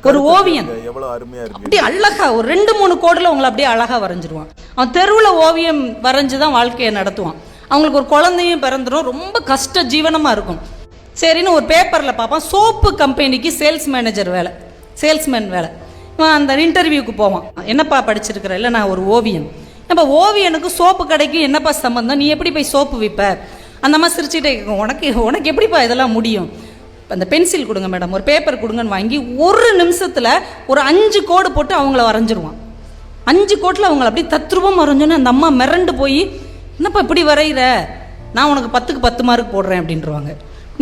ஒரு ஓவியன் அப்படி அழகா ஒரு 2-3 கோடில் உங்களை அப்படியே அழகா வரைஞ்சிருவான். அவன் தெருவில் ஓவியம் வரைஞ்சுதான் வாழ்க்கையை நடத்துவான். அவங்களுக்கு ஒரு குழந்தையும் பிறந்துடும், ரொம்ப கஷ்ட ஜீவனமா இருக்கும். சரின்னு ஒரு பேப்பரில் பார்ப்பான், சோப்பு கம்பெனிக்கு சேல்ஸ் மேனேஜர் வேலை, சேல்ஸ்மேன் வேலை. அந்த இன்டர்வியூக்கு போவான். என்னப்பா படிச்சிருக்கிற? இல்லை நான் ஒரு ஓவியன். நம்ம ஓவியனுக்கு சோப்பு கடைக்கு என்னப்பா சம்பந்தம்? நீ எப்படி போய் சோப்பு விற்ப? அந்த மாதிரி சிரிச்சுட்டே கேட்கும். உனக்கு எப்படிப்பா இதெல்லாம் முடியும்? அந்த பென்சில் கொடுங்க மேடம், ஒரு பேப்பர் கொடுங்கன்னு வாங்கி ஒரு நிமிஷத்தில் ஒரு 5 கோடு போட்டு அவங்கள வரைஞ்சிருவான். 5 கோட்டில் அவங்கள அப்படியே தத்ரூபம் வரைஞ்சோன்னு அந்த அம்மா மிரண்டு போய், என்னப்பா இப்படி வரைகிற? நான் உனக்கு 10க்கு 10 மார்க் போடுறேன் அப்படின்றவாங்க.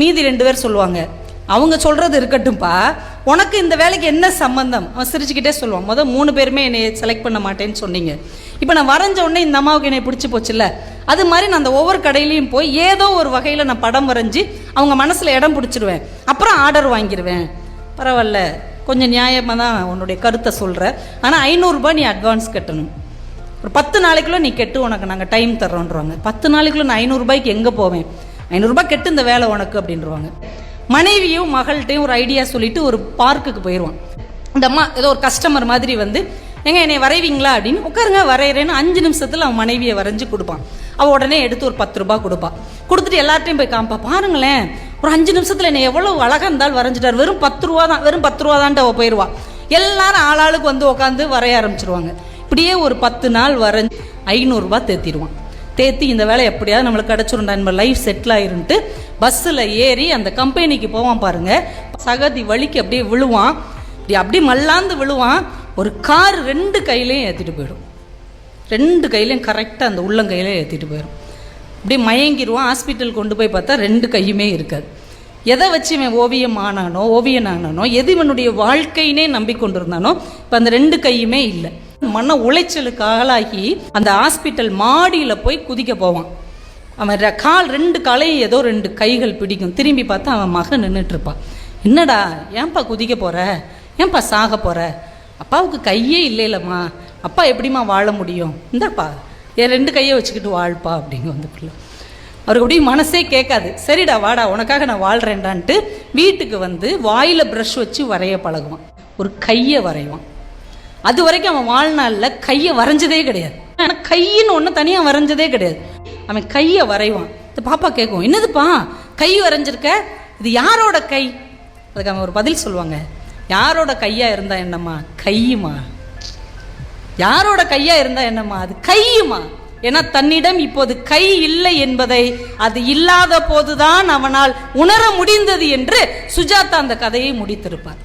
மீதி 2 பேர் சொல்லுவாங்க, அவங்க சொல்கிறது இருக்கட்டும்ப்பா, உனக்கு இந்த வேலைக்கு என்ன சம்பந்தம்? அவன் சிரிச்சுக்கிட்டே சொல்லுவான், 3 பேருமே என்னை செலக்ட் பண்ண மாட்டேன்னு சொன்னீங்க, இப்போ நான் வரைஞ்ச உடனே இந்த அம்மாவுக்கு என்னை பிடிச்சி போச்சுல்ல, அது மாதிரி நான் அந்த ஒவ்வொரு கடையிலையும் போய் ஏதோ ஒரு வகையில் நான் படம் வரைஞ்சி அவங்க மனசில் இடம் பிடிச்சிடுவேன், அப்புறம் ஆர்டர் வாங்கிடுவேன். பரவாயில்ல, கொஞ்சம் நியாயமாக தான் உன்னுடைய கருத்தை சொல்கிற, ஆனால் 500 ரூபாய் நீ அட்வான்ஸ் கட்டணும், ஒரு 10 நாளைக்குள்ளே நீ கெட்டு, உனக்கு நாங்கள் டைம் தர்றோன்றவாங்க. 10 நாளைக்குள்ளே நான் 500 ரூபாய்க்கு எங்கே போவேன்? 500 ரூபாய் கெட்டு இந்த வேலை உனக்கு அப்படின்றவாங்க. மனைவியும் மகள்கிட்டையும் ஒரு ஐடியா சொல்லிட்டு ஒரு பார்க்குக்கு போயிடுவான். இந்த அம்மா ஏதோ ஒரு கஸ்டமர் மாதிரி வந்து, எங்க என்னை வரைவீங்களா அப்படின்னு, உட்காருங்க வரைகிறேன்னு 5 நிமிஷத்தில் அவன் மனைவியை வரைஞ்சி கொடுப்பான். அவள் உடனே எடுத்து ஒரு 10 ரூபாய் கொடுப்பான். கொடுத்துட்டு எல்லார்ட்டையும் போய் காமிப்பா, பாருங்களேன் ஒரு 5 நிமிஷத்தில் என்னை எவ்வளோ அழகாக இருந்தாலும் வரைஞ்சிட்டார், வெறும் 10 ரூபா தான், வெறும் 10 ரூபா தான்ட்டு அவள் போயிடுவான். எல்லாரும் ஆளாளுக்கு வந்து உட்காந்து வரைய ஆரம்பிச்சிருவாங்க. இப்படியே ஒரு 10 நாள் வரைஞ்சி 500 ரூபாய் தேத்திடுவான். தேத்தி இந்த வேலை எப்படியாவது நம்மளுக்கு கிடச்சிருண்டா, நம்ம லைஃப் செட்டில் ஆயிருன்ட்டு பஸ்ஸில் ஏறி அந்த கம்பெனிக்கு போவான். பாருங்க, சகதி வலிக்கு அப்படியே விழுவான், அப்படி மல்லாந்து விழுவான். ஒரு கார் 2 கையிலையும் ஏற்றிட்டு போயிடும், 2 கையிலையும் கரெக்டாக அந்த உள்ளங்கையிலையும் ஏற்றிட்டு போயிடும். அப்படியே மயங்கிடுவான். ஹாஸ்பிட்டல் கொண்டு போய் பார்த்தா 2 கையுமே இருக்காது. எதை வச்சு இவன் ஓவியம் ஆனானோ, எது இவனுடைய வாழ்க்கையினே நம்பிக்கொண்டிருந்தானோ, இப்போ அந்த 2 கையுமே இல்லை. மன உளைச்சலுக்கு ஆளாகி அந்த ஹாஸ்பிட்டல் மாடியில் போய் குதிக்க போவான். அவன் கால் 2 காலையும் ஏதோ 2 கைகள் பிடிக்கும். திரும்பி பார்த்தா அவன் மகன் நின்றுட்டு இருப்பான். என்னடா ஏன்பா குதிக்க போற? ஏன்பா சாக போற? அப்பாவுக்கு கையே இல்லைல்லம்மா, அப்பா எப்படிம்மா வாழ முடியும்? இந்தாப்பா என் 2 கையை வச்சுக்கிட்டு வாழ்ப்பா அப்படிங்க வந்து பிள்ளை. அவருக்கு அப்படி மனசே கேட்காது. சரிடா வாடா, உனக்காக நான் வாழ்கிறேன்டான்ட்டு வீட்டுக்கு வந்து வாயில் ப்ரஷ் வச்சு வரைய பழகுவான். ஒரு கையை வரைவான். அது வரைக்கும் அவன் வாழ்நாளில் கையை வரைஞ்சதே கிடையாது. ஆனால் கையின்னு ஒன்று தனியாக வரைஞ்சதே கிடையாது. அவன் கையை வரைவான். இந்த பாப்பா கேட்கும், என்னதுப்பா கை வரைஞ்சிருக்க, இது யாரோட கை? அதுக்கு அவன் ஒரு பதில் சொல்லுவாங்க, யாரோட கையா இருந்தா என்னம்மா? கையுமா. யாரோட கையா இருந்தா என்னம்மா? அது கையுமா. ஏன்னா தன்னிடம் இப்போது கை இல்லை என்பதை அது இல்லாத போதுதான் அவனால் உணர முடிந்தது என்று சுஜாதா அந்த கதையை முடித்திருப்பார்.